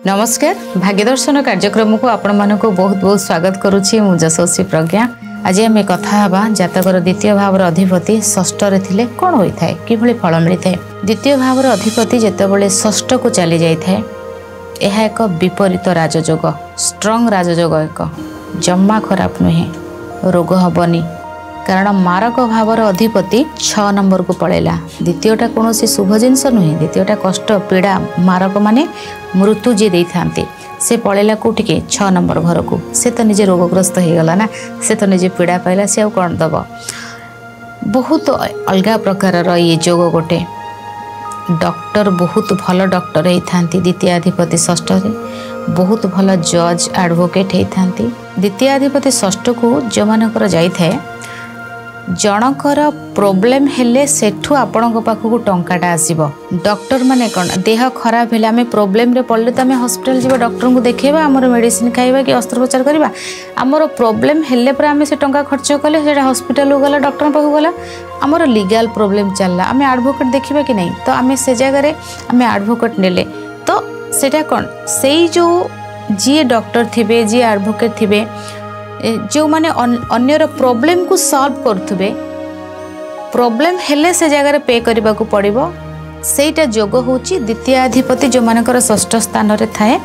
नमस्कार भाग्यदर्शन कार्यक्रम को आपण मानक बहुत बहुत स्वागत करुच्ची मु यशस्वी प्रज्ञा। आज आम कथा हवा जातकर द्वितीय भावर अधिपति षष्ठ रे कौन होता है कि फल मिलता है। द्वितीय भावर अधिपति जितेबाला षष्ठ को चली जाए यह एक विपरीत राजयोग स्ट्रंग राजयोग एक जम्मा खराब नुहे रोग हेनी कारण मारक भावर अधिपति 6 नंबर को पलैला। द्वितीयटा कौन शुभ जिनस नुहे द्वितीयटा कष्ट पीड़ा मारक माने मृत्यु जी दे था से पलैला कौटिके 6 नंबर घर को से तो निजे रोगग्रस्त हो गला ना से तो निजे पीड़ा पाइला से कौन दब बहुत अलग प्रकार ये जोग गोटे डॉक्टर बहुत भल डॉक्टर होता द्वितीयाधिपति षष्ठ बहुत भल जज एडवोकेट होता द्वितीयाधिपति षष्ठ को जो मानकर जाए जनकर प्रोब्लेम हेले सेठू आपण पाखक टंकाटा आसब डॉक्टर माने कौन देह खराब है आम प्रोब्लेम रे पड़े तो आम हॉस्पिटल जीवा डॉक्टर को देखेबा आमर मेडिसिन खाइबा कि अस्त्रोपचार करवा आमर प्रोब्लेम हेले पर आम से टंका खर्च कले से हॉस्पिटल गला डॉक्टर पाखक गला आमर लीगल प्रोब्लेम चलला आम एडवोकेट देखा कि नहीं तो आम से जगह आम एडवोकेट नेले तो सेटा कौन से जो जी डॉक्टर थे जी एडवोकेट थे जो माने अन्यर प्रॉब्लम को सॉल्व करथुबे प्रॉब्लम हेले से जगह पे करबा को पड़िबो सेटा जोग होची द्वितीयाधिपति जो मानकर षष्ठ स्थान रे थाए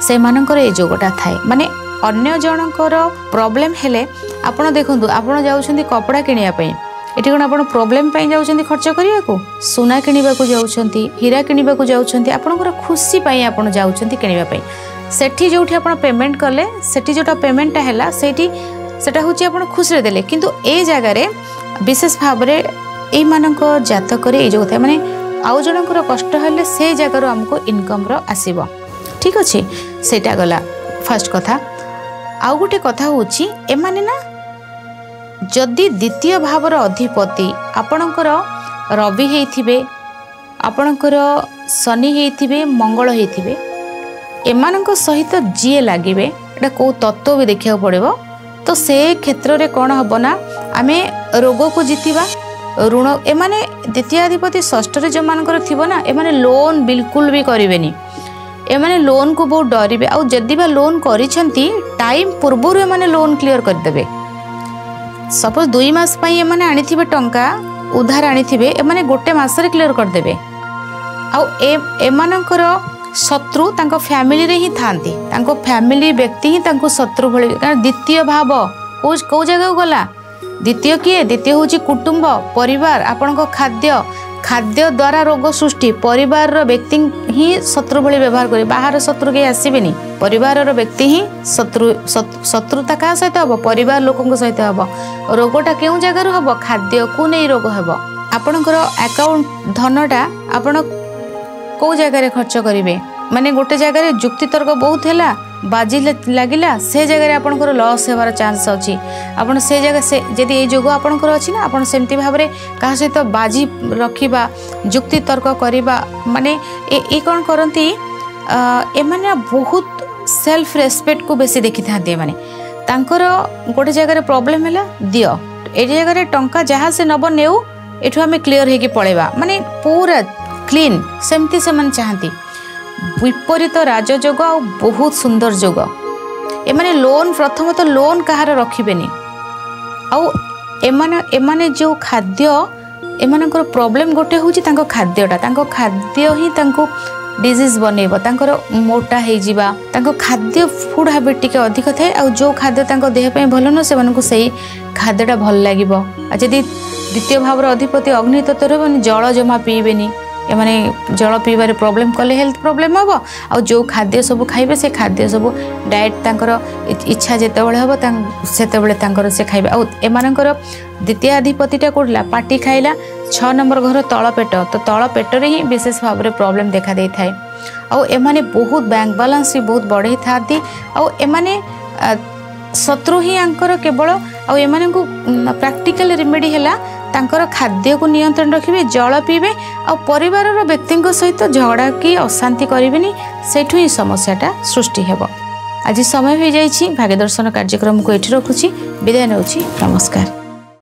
से मानकर ए जोगटा थाए माने अन्य जनकर प्रॉब्लम हेले आपण देखंतु आपण जाउछंती कपड़ा किनिया पई एठी कोन आपण प्रॉब्लम पई जाउछंती खर्च करिया को सोना किनिबा को जाउछंती हीरा किनिबा को जाउछंती आपणकर खुशी पई आपण जाउछंती किनिबा पई सेठी जोठी आपण पेमेंट कले सेठी जोटा पेमेंटटा हैला सेठी सेटा होची आपण खुश रे देले किंतु ए जगह रे विशेष भाव रे ए मानक जातक रे ए जो होता माने आउ जनकर कष्ट हेले से जगह रो हमको इनकम रो आसीबो ठीक अछि सेटा गला फर्स्ट कथा आउ गोटे कथा होची ए माने ना जदि द्वितीय भावर अधिपति आपणकर रवि हेथिबे आपणकर शनि हेथिबे मंगल हेथिबे एमानक सहित जी लगे एटा कौ तत्व भी देखा पड़ो तो से क्षेत्र में कौन हम ना आम रोग को जीतवा ऋण एमाने द्वितीयाधिपति षष्ठ जो मानकर थी ना एमाने लोन बिल्कुल भी करें एमाने लोन को बहुत डरवे आउ जदि बा लोन करिसेंती टाइम पूर्व एमाने लोन क्लियर करदेबे सपोज 2 मास पई एमाने आनिथिबे टंका उधार आनिथिबे एमाने गोटे मास रे क्लियर करदेबे आउ एमानकर शत्रु तांको फैमिली रे ही थांती तांको फैमिली व्यक्ति ही तांको शत्रु भली कारण द्वितीय भाव को जगह गला द्वितीय किए द्वितीय होची कुटुंब परिवार आपनको खाद्य खाद्य द्वारा रोग सृष्टि परिवार रो व्यक्ति ही शत्रु भली व्यवहार करे बाहर शत्रु के आसीबेनी परिवार रो व्यक्ति ही शत्रुता का सहित हबो परिवार लोकन सहित हबो रोगटा केउ जगह रो हबो खाद्य को नै रोग हबो आपनकर अकाउंट धनटा आपण कौ जगह खर्च करेंगे माने गोटे जगह जुक्ति तर्क बहुत है बाजी लगिला से जगह आपंकर लॉस होवार चांस अच्छी आपन से जगह से जदि ये जोग आपंकर अच्छी ना आपन सेमती भाव में क्या सहित बाजी रखा जुक्ति तर्क करवा माने ये कौन करती एमाने बहुत सेल्फ रेस्पेक्ट को बेसी देखी था माने तांकर गोटे जगह प्रॉब्लम है दियो ए जगह टंका जहाँ से नब नेउ एठू आम क्लीयर होगी पड़ेगा माने पूरा क्लीन सेमती से मन चाहती विपरीत राजयोग आ बहुत सुंदर जोग एमाने लोन प्रथम तो लोन कहार रखिबेनी आउ एमाने जो खाद्य एमानकर प्रॉब्लम गोटे होची तांको खाद्यटा तांको खाद्य ही तांको डिजीज बनेबो तांकर मोटा हे जिबा तांको खाद्य फूड हैबिट टिके अधिक थाए आ जो खाद्य तांको देह पे भल न से मानको सही खाद्यटा भल लागिबो आ जदी द्वितीय भावर अधिपति अग्नि तत्व रे जल जमा पीबेनी एमाने जल पीबार प्रॉब्लम कले हेल्थ प्रॉब्लम हम आ जो खाद्य सब खाइबे से खाद्य सब डाएट तांकर इच्छा जेते बेले हम सेते बेले तांकर से खाइबे आ एमानकर द्वितीयाधिपतिटा कोडला पाटी खाइला 6 नंबर घर तल पेट तो तल पेट रे ही विशेष भाव में प्रॉब्लम देखा दे थाए आ एमाने बहुत बैंक बैलेंस भी बहुत बढ़े थाती आ एमाने शत्रु ही आंकर केवल आ एमाने को प्रैक्टिकल रेमेडी हैला तांकर खाद्य को नियंत्रण रखिबे जल पीबे आ परिवार व्यक्ति सहित झगड़ा कि अशांति करेंगे सेठू ही समस्याटा सृष्टि हेबो। आज समय हो जाइछि भाग्यदर्शन कार्यक्रम को एठी रखुछि विदाय नेउछि नमस्कार।